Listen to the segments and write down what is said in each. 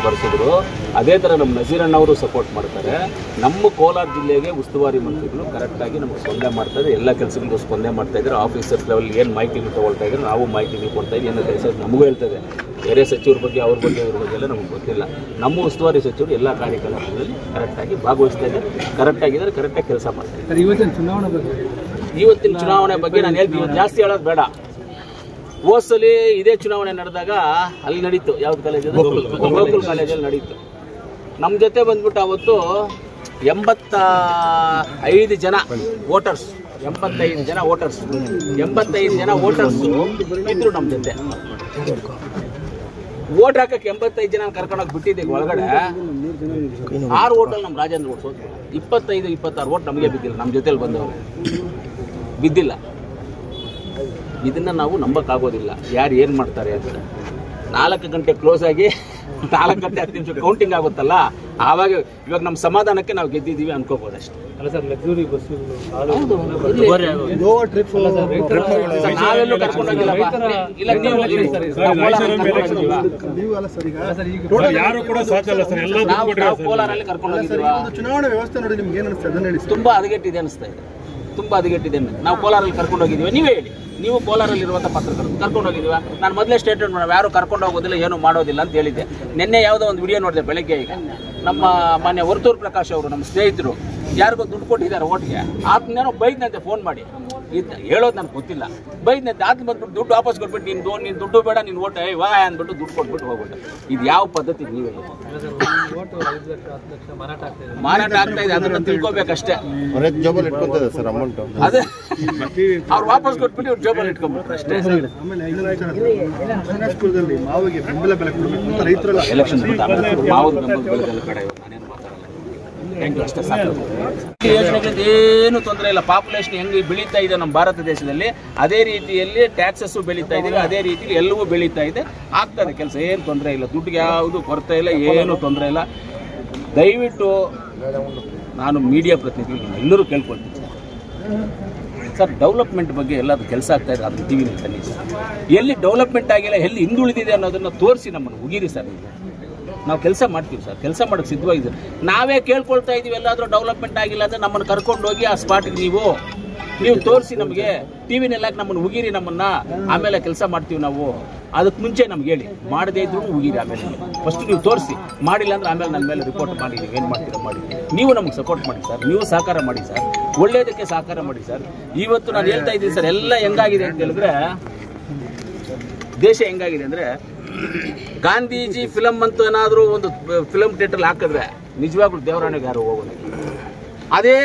ಬರೆಸಿದ್ರು. ಅದೇ ಥರ ನಮ್ಮ ನಜೀರಣ್ಣ ಅವರು ಸಪೋರ್ಟ್ ಮಾಡ್ತಾರೆ. ನಮ್ಮ ಕೋಲಾರ ಜಿಲ್ಲೆಗೆ ಉಸ್ತುವಾರಿ ಮಂತ್ರಿಗಳು ಕರೆಕ್ಟಾಗಿ ನಮಗೆ ಸ್ಪಂದನೆ ಮಾಡ್ತಾರೆ, ಎಲ್ಲ ಕೆಲಸಗಳಿಗೂ ಸ್ಪಂದನೆ ಮಾಡ್ತಾ ಇದ್ದಾರೆ. ಆಫೀಸರ್ಸ್ ಲೆವೆಲ್ ಏನು ಮಾಹಿತಿಗಳು ತೊಗೊಳ್ತಾ ಇದ್ದಾರೆ, ನಾವು ಮಾಹಿತಿಗಳು ಕೊಡ್ತಾ ಇದ್ದೀವಿ. ಏನೋ ಕೆಲಸ ನಮಗೂ ಹೇಳ್ತದೆ, ಬೇರೆ ಸಚಿವರ ಬಗ್ಗೆ ಅವ್ರ ಬಗ್ಗೆ ಇವ್ರ ಬಗ್ಗೆ ಎಲ್ಲ ನಮಗೆ ಗೊತ್ತಿಲ್ಲ. ನಮ್ಮ ಉಸ್ತುವಾರಿ ಸಚಿವರು ಎಲ್ಲ ಕಾರ್ಯಕ್ರಮಗಳಲ್ಲಿ ಕರೆಕ್ಟಾಗಿ ಭಾಗವಹಿಸ್ತಾ ಇದ್ದಾರೆ, ಕರೆಕ್ಟಾಗಿದ್ದಾರೆ, ಕರೆಕ್ಟಾಗಿ ಕೆಲಸ ಮಾಡ್ತಾ ಇದ್ದಾರೆ. ಇವತ್ತಿನ ಚುನಾವಣೆ ಬಗ್ಗೆ ನಾನು ಹೇಳ್ತೀನಿ, ಜಾಸ್ತಿ ಹೇಳೋದು ಬೇಡ. ಹೋದ್ಸಲಿ ಇದೇ ಚುನಾವಣೆ ನಡೆದಾಗ ಅಲ್ಲಿ ನಡೀತು, ಯಾವ್ದು ಕಾಲೇಜ್, ಗೋಕುಲ್ ಕಾಲೇಜಲ್ಲಿ ನಡೀತು. ನಮ್ಮ ಜೊತೆ ಬಂದ್ಬಿಟ್ಟು ಅವತ್ತು 85 ಜನ ವೋಟರ್ಸ್, 85 ಜನ ವೋಟರ್ಸು ಇದ್ರು ನಮ್ಮ ಜೊತೆ. ವೋಟ್ ಹಾಕಕ್ಕೆ 85 ಜನ ಕರ್ಕೊಂಡೋಗಿ ಬಿಟ್ಟಿದ್ದೀವಿ ಒಳಗಡೆ. 6 ವೋಟಲ್ಲಿ ನಮ್ಮ ರಾಜೇಂದ್ರ ವೋಟ್ ಸೋತು. 25-26 ವೋಟ್ ನಮಗೆ ಬಿದ್ದಿಲ್ಲ, ನಮ್ಮ ಜೊತೆಲಿ ಬಂದವರು ಬಿದ್ದಿಲ್ಲ. ಇದನ್ನು ನಾವು ನಂಬಕ್ಕಾಗೋದಿಲ್ಲ ಯಾರು ಏನು ಮಾಡ್ತಾರೆ ಅಂತ. 4 ಗಂಟೆ ಕ್ಲೋಸ್ ಆಗಿ 4 ಗಂಟೆ 10 ನಿಮಿಷ ಕೌಂಟಿಂಗ್ ಆಗುತ್ತಲ್ಲ, ಆವಾಗ ಇವಾಗ ನಮ್ಮ ಸಮಾಧಾನಕ್ಕೆ ನಾವು ಗೆದ್ದಿದ್ದೀವಿ ಅನ್ಕೋಬೋದು ಅಷ್ಟೇ. ಅಲ್ಲ ಸರ್, ಲಕ್ಸುರಿ ಬಸ್ಸುಗಳು ನಾವೆಲ್ಲೂ ಕರ್ಕೊಂಡೋಗಿಲ್ಲ. ಕೋಲಾರಲ್ಲಿ ಕರ್ಕೊಂಡೋಗಿದ್ದೀವಿ. ಚುನಾವಣಾ ವ್ಯವಸ್ಥೆ ನೋಡಿ ನಿಮ್ಗೆ ಏನು ಅನಿಸ್ತದೆ? ತುಂಬಾ ಹದಗೆಟ್ಟಿದೆ ಅನಿಸ್ತಾ ಇದೆ, ತುಂಬಾ ಹದಗೆಟ್ಟಿದೆ. ನಾವು ಕೋಲಾರಲ್ಲಿ ಕರ್ಕೊಂಡು ಹೋಗಿದ್ದೀವಿ, ನೀವೇ ಹೇಳಿ. ನೀವು ಕೋಲಾರಲ್ಲಿರುವಂಥ ಪತ್ರಕರ್ತರು ಕರ್ಕೊಂಡು ಹೋಗಿದ್ದೀವ? ನಾನು ಮೊದಲೇ ಸ್ಟೇಟ್ಮೆಂಟ್ ಮಾಡೋದು, ಯಾರು ಕರ್ಕೊಂಡು ಹೋಗೋದಿಲ್ಲ, ಏನು ಮಾಡೋದಿಲ್ಲ ಅಂತ ಹೇಳಿದ್ದೆ. ನಿನ್ನೆ ಯಾವುದೋ ಒಂದು ವಿಡಿಯೋ ನೋಡಿದೆ ಬೆಳಗ್ಗೆ. ಈಗ ನಮ್ಮ ಮಾನ್ಯ ವರ್ತೂರು ಪ್ರಕಾಶ್ ಅವರು, ನಮ್ಮ ಸ್ನೇಹಿತರು, ಯಾರಿಗೂ ದುಡ್ಡು ಕೊಟ್ಟಿದ್ದಾರೆ ಓಟ್ಗೆ, ಆತನೇನೋ ಬೈದ್ನಂತೆ ಫೋನ್ ಮಾಡಿ. ಇದು ಹೇಳೋದು ನನಗೆ ಗೊತ್ತಿಲ್ಲ, ಬೈದ್ನಂತೆ. ಆತ ಬಂದ್ಬಿಟ್ಟು ದುಡ್ಡು ವಾಪಸ್ ಕೊಟ್ಬಿಟ್ಟು ನೀನು ದುಡ್ಡು ಬೇಡ, ನೀನು ಓಟ್ ವಾ ಅಂದ್ಬಿಟ್ಟು ದುಡ್ಡು ಕೊಟ್ಬಿಟ್ಟು ಹೋಗ್ಬಿಟ್ಟು. ಇದು ಯಾವ ಪದ್ಧತಿ? ನೀವೇ ಮಾರಾಟ ಆಗ್ತಾ ಇದೆ, ಅದನ್ನು ತಿಳ್ಕೊಬೇಕಷ್ಟೇ. ಅದೇ ಅವ್ರು ವಾಪಸ್ ಕೊಟ್ಬಿಟ್ಟು ಇವ್ರು ಜೋಬಲ್ಲಿ ಇಟ್ಕೊಂಡ್ಬಿಟ್ರು ಅಷ್ಟೇ. ಎಲೆಕ್ಷನ್ ಮಾವದ ಬೆಂಬಲ ಕಡೆ ನಾನೇನು ಮಾತಾಡಲ್ಲ, ಅಷ್ಟೇ ಸಾಕು. ಯೋಜನೆಗಳಿಂದ ಏನು ತೊಂದರೆ ಇಲ್ಲ. ಪಾಪ್ಯುಲೇಷನ್ ಹೆಂಗೆ ಬೆಳೀತಾ ಇದೆ ನಮ್ಮ ಭಾರತ ದೇಶದಲ್ಲಿ, ಅದೇ ರೀತಿಯಲ್ಲಿ ಟ್ಯಾಕ್ಸಸ್ಸು ಬೆಳೀತಾ ಇದ್ದೀವಿ, ಅದೇ ರೀತಿಯಲ್ಲಿ ಎಲ್ಲವೂ ಬೆಳೀತಾ ಇದೆ. ಆಗ್ತದೆ ಕೆಲಸ, ಏನು ತೊಂದರೆ ಇಲ್ಲ. ದುಡ್ಡಿಗೆ ಯಾವುದು ಕೊರತೆ ಇಲ್ಲ, ಏನು ತೊಂದರೆ ಇಲ್ಲ. ದಯವಿಟ್ಟು ನಾನು ಮೀಡಿಯಾ ಪ್ರತಿನಿಧಿಗಳು ಎಲ್ಲರೂ ಕೇಳ್ಕೊಳ್ತೀನಿ ಸರ್, ಡೆವಲಪ್ಮೆಂಟ್ ಬಗ್ಗೆ ಎಲ್ಲಾದ್ರೂ ಕೆಲಸ ಆಗ್ತಾ ಇದೆ ಅದನ್ನು ಟಿವಿನಲ್ಲಿ ತನ್ನಿ ಸರ್. ಎಲ್ಲಿ ಡೆವಲಪ್ಮೆಂಟ್ ಆಗಿಲ್ಲ, ಎಲ್ಲಿ ಹಿಂದುಳಿದಿದೆ ಅನ್ನೋದನ್ನು ತೋರಿಸಿ ನಮ್ಮನ್ನು ಉಗಿರಿ ಸರ್. ನಾವು ಕೆಲಸ ಮಾಡ್ತೀವಿ ಸರ್, ಕೆಲಸ ಮಾಡೋಕ್ಕೆ ಸಿದ್ಧವಾಗಿದ್ದೀವಿ. ನಾವೇ ಕೇಳ್ಕೊಳ್ತಾ ಇದ್ದೀವಿ ಎಲ್ಲಾದರೂ ಡೆವಲಪ್ಮೆಂಟ್ ಆಗಿಲ್ಲ ಅಂದರೆ ನಮ್ಮನ್ನು ಕರ್ಕೊಂಡು ಹೋಗಿ ಆ ಸ್ಪಾಟಿಗೆ ನೀವು ತೋರಿಸಿ, ನಮಗೆ ಟಿವಿನೆಲ್ಲಾಕಿ ನಮ್ಮನ್ನು ಉಗಿರಿ ನಮ್ಮನ್ನು. ಆಮೇಲೆ ಕೆಲಸ ಮಾಡ್ತೀವಿ ನಾವು. ಅದಕ್ಕೆ ಮುಂಚೆ ನಮ್ಗೆ ಹೇಳಿ, ಮಾಡದೇ ಇದ್ರೂ ಉಗಿರಿ. ಆಮೇಲೆ ಫಸ್ಟ್ ನೀವು ತೋರಿಸಿ, ಮಾಡಿಲ್ಲ ಅಂದರೆ ಆಮೇಲೆ ನನ್ನ ಮೇಲೆ ರಿಪೋರ್ಟ್ ಮಾಡಿ, ನೀವು ಏನು ಮಾಡ್ತೀರೋ ಮಾಡಿ. ನೀವು ನಮಗೆ ಸಪೋರ್ಟ್ ಮಾಡಿ ಸರ್, ನೀವು ಸಹಕಾರ ಮಾಡಿ ಸರ್, ಒಳ್ಳೆಯದಕ್ಕೆ ಸಹಕಾರ ಮಾಡಿ ಸರ್. ಇವತ್ತು ನಾನು ಹೇಳ್ತಾ ಇದ್ದೀನಿ ಸರ್, ಎಲ್ಲ ಹೆಂಗಾಗಿದೆ ಅಂತ ಹೇಳಿದ್ರೆ, ದೇಶ ಹೆಂಗಾಗಿದೆ ಅಂದರೆ, ಗಾಂಧೀಜಿ ಫಿಲಮ್ ಅಂತ ಏನಾದರೂ ಒಂದು ಫಿಲಮ್ ಥಿಯೇಟರ್ ಹಾಕಿದ್ರೆ ನಿಜವಾಗ್ಲೂ ದೇವರಾಣಿಗೆ ಯಾರು ಹೋಗೋದು. ಅದೇ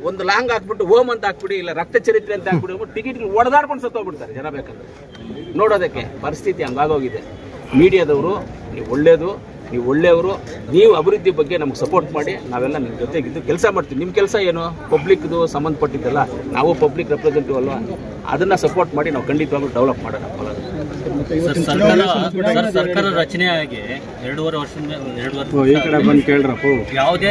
ಒಂದು ಲಾಂಗ್ ಹಾಕ್ಬಿಟ್ಟು ಓಮ್ ಅಂತ ಹಾಕ್ಬಿಡಿ, ಇಲ್ಲ ರಕ್ತ ಚರಿತ್ರೆ ಅಂತ ಹಾಕ್ಬಿಟ್ಟು ಟಿಕೆಟ್ ಒಡೆದಾಡ್ಕೊಂಡು ಸತ್ತೋಗ್ಬಿಡ್ತಾರೆ ಜನ ಬೇಕಂದ್ರೆ. ನೋಡೋದಕ್ಕೆ ಪರಿಸ್ಥಿತಿ ಹಂಗಾಗೋಗಿದೆ. ಮೀಡಿಯಾದವರು ನೀವು ಒಳ್ಳೆಯವರು, ನೀವು ಅಭಿವೃದ್ಧಿ ಬಗ್ಗೆ ನಮ್ಗೆ ಸಪೋರ್ಟ್ ಮಾಡಿ, ನಾವೆಲ್ಲ ನಿಮ್ಮ ಜೊತೆಗಿದ್ದು ಕೆಲಸ ಮಾಡ್ತೀವಿ. ನಿಮ್ಮ ಕೆಲಸ ಏನು? ಪಬ್ಲಿಕ್ದು ಸಂಬಂಧಪಟ್ಟಿದ್ದಲ್ಲ, ನಾವು ಪಬ್ಲಿಕ್ ರೆಪ್ರೆಸೆಂಟೇಟಿವ್ ಅಲ್ವಾ, ಅದನ್ನು ಸಪೋರ್ಟ್ ಮಾಡಿ ನಾವು ಖಂಡಿತವಾಗ್ಲೂ ಡೆವಲಪ್ ಮಾಡೋಣ. ಸರ್ಕಾರ ರಚನೆ ಆಗಿ 2.5 ವರ್ಷ, 2 ವರ್ಷ ಈ ಕಡೆ ಬಂದು ಕೇಳ್ರಪ್ಪ. ಯಾವುದೇ